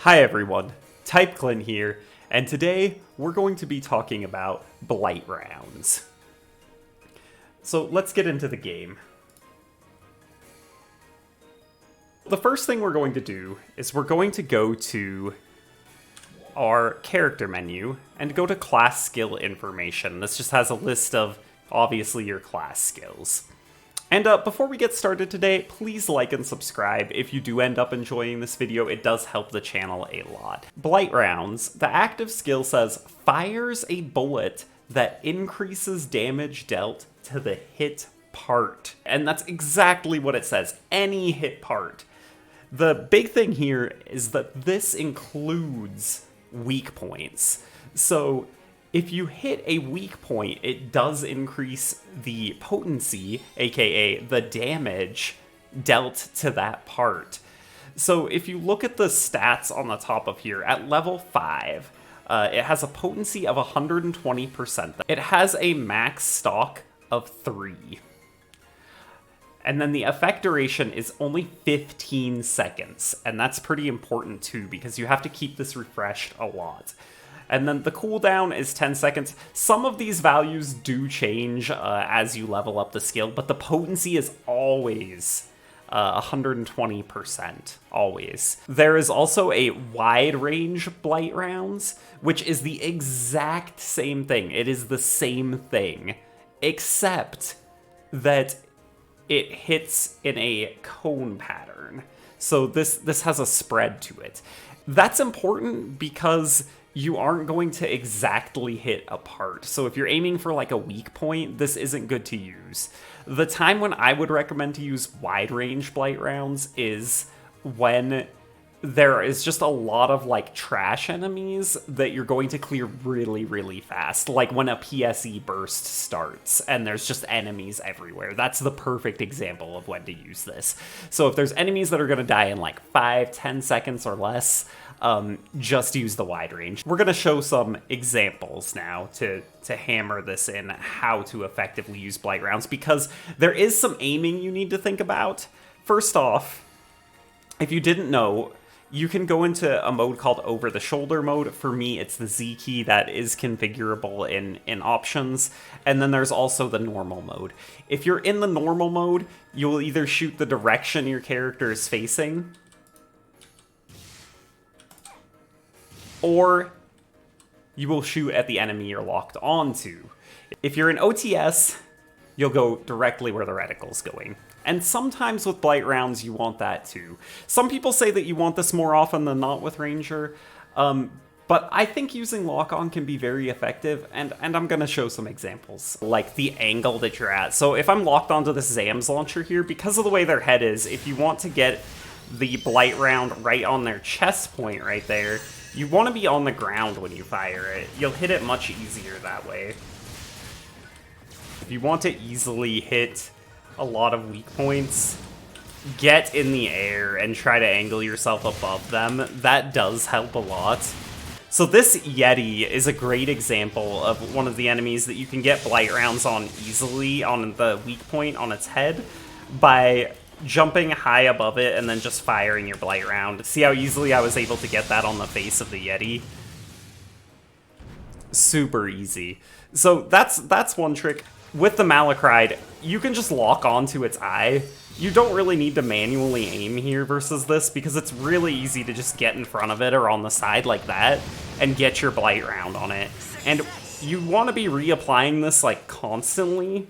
Hi everyone, TypeClin here, and today we're going to be talking about Blight rounds. So let's get into the game. The first thing we're going to do is we're going to go to our character menu and go to class skill information. This just has a list of, obviously, your class skills. And before we get started today, please like and subscribe. If you do end up enjoying this video, it does help the channel a lot. Blight rounds. The active skill says, fires a bullet that increases damage dealt to the hit part. And that's exactly what it says, any hit part. The big thing here is that this includes weak points. So if you hit a weak point, it does increase the potency, aka the damage, dealt to that part. So if you look at the stats on the top of here, at level 5, it has a potency of 120%. It has a max stock of 3. And then the effect duration is only 15 seconds, and that's pretty important too, because you have to keep this refreshed a lot. And then the cooldown is 10 seconds. Some of these values do change as you level up the skill, but the potency is always 120%, always. There is also a wide range Blight rounds, which is the exact same thing. It is the same thing, except that it hits in a cone pattern. So this has a spread to it. That's important because you aren't going to exactly hit a part. So if you're aiming for like a weak point, this isn't good to use. The time when I would recommend to use wide range Blight rounds is when there is just a lot of like trash enemies that you're going to clear really, really fast. Like when a PSE burst starts and there's just enemies everywhere. That's the perfect example of when to use this. So if there's enemies that are going to die in like 5-10 seconds or less, just use the wide range. We're going to show some examples now to hammer this in, how to effectively use Blight rounds, because there is some aiming you need to think about. First off, if you didn't know, you can go into a mode called over the shoulder mode. For me, it's the Z key that is configurable in options. And then there's also the normal mode. If you're in the normal mode, you'll either shoot the direction your character is facing, or you will shoot at the enemy you're locked onto. If you're in OTS, you'll go directly where the reticle's going. And sometimes with Blight rounds, you want that too. Some people say that you want this more often than not with Ranger, but I think using lock-on can be very effective, and I'm going to show some examples, like the angle that you're at. So if I'm locked onto this Zams launcher here, because of the way their head is, if you want to get the Blight round right on their chest point right there, you want to be on the ground when you fire it. You'll hit it much easier that way. If you want to easily hit a lot of weak points, get in the air and try to angle yourself above them. That does help a lot. So this Yeti is a great example of one of the enemies that you can get Blight rounds on easily on the weak point on its head by jumping high above it and then just firing your Blight round. See how easily I was able to get that on the face of the Yeti? Super easy. So that's one trick. With the Malacride, you can just lock onto its eye. You don't really need to manually aim here versus this, because it's really easy to just get in front of it or on the side like that and get your Blight round on it. And you want to be reapplying this like constantly.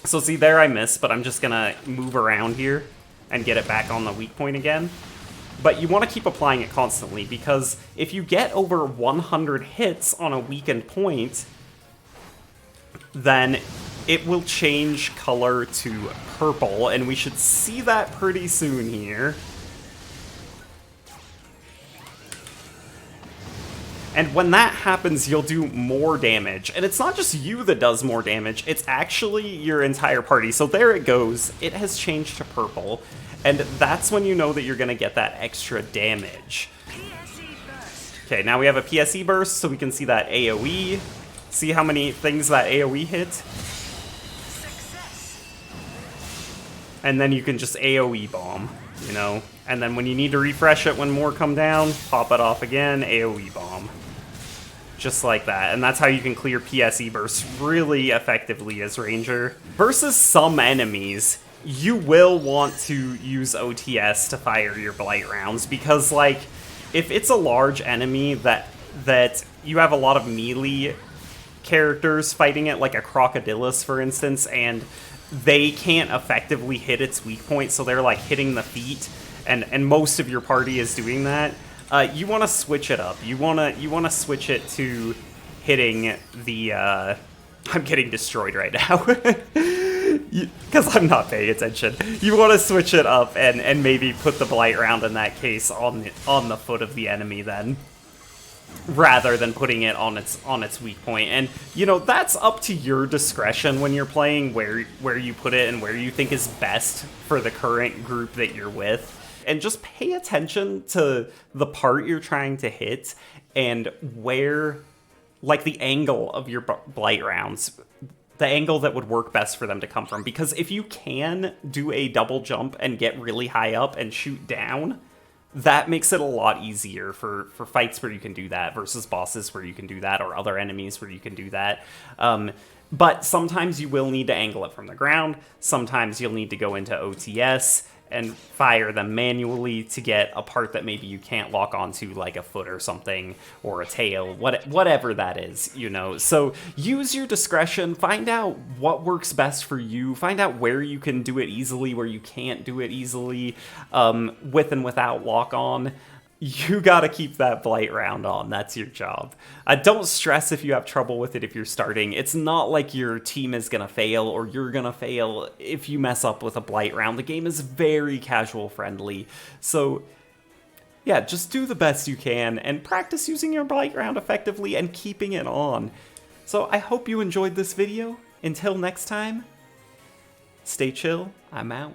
So see, there I missed, but I'm just gonna move around here and get it back on the weak point again. But you want to keep applying it constantly, because if you get over 100 hits on a weakened point, then it will change color to purple, and we should see that pretty soon here. And when that happens, you'll do more damage. And it's not just you that does more damage, it's actually your entire party. So there it goes. It has changed to purple. And that's when you know that you're going to get that extra damage. Okay, now we have a PSE burst, so we can see that AoE. See how many things that AoE hit? And then you can just AoE bomb, you know? And then when you need to refresh it when more come down, pop it off again, AoE bomb. Just like that. And that's how you can clear PSE bursts really effectively as Ranger. Versus some enemies, you will want to use OTS to fire your Blight rounds, because, like, if it's a large enemy that you have a lot of melee characters fighting it, like a Crocodilus, for instance, and they can't effectively hit its weak point, so they're, like, hitting the feet, and most of your party is doing that, you want to switch it up. You want to switch it to hitting the... I'm getting destroyed right now. Because I'm not paying attention. You want to switch it up and maybe put the Blight round in that case on the foot of the enemy then, rather than putting it on its weak point. And you know, that's up to your discretion when you're playing, where you put it and where you think is best for the current group that you're with. And just pay attention to the part you're trying to hit and where, like, the angle of your Blight rounds, the angle that would work best for them to come from. Because if you can do a double jump and get really high up and shoot down, that makes it a lot easier for fights where you can do that, versus bosses where you can do that, or other enemies where you can do that. But sometimes you will need to angle it from the ground. Sometimes you'll need to go into OTS and fire them manually to get a part that maybe you can't lock onto, like a foot or something, or a tail, whatever that is, you know. So use your discretion, find out what works best for you, find out where you can do it easily, where you can't do it easily, with and without lock on. You gotta keep that Blight round on. That's your job. Don't stress if you have trouble with it if you're starting. It's not like your team is gonna fail or you're gonna fail if you mess up with a Blight round. The game is very casual friendly. So yeah, just do the best you can and practice using your Blight round effectively and keeping it on. So I hope you enjoyed this video. Until next time, stay chill. I'm out.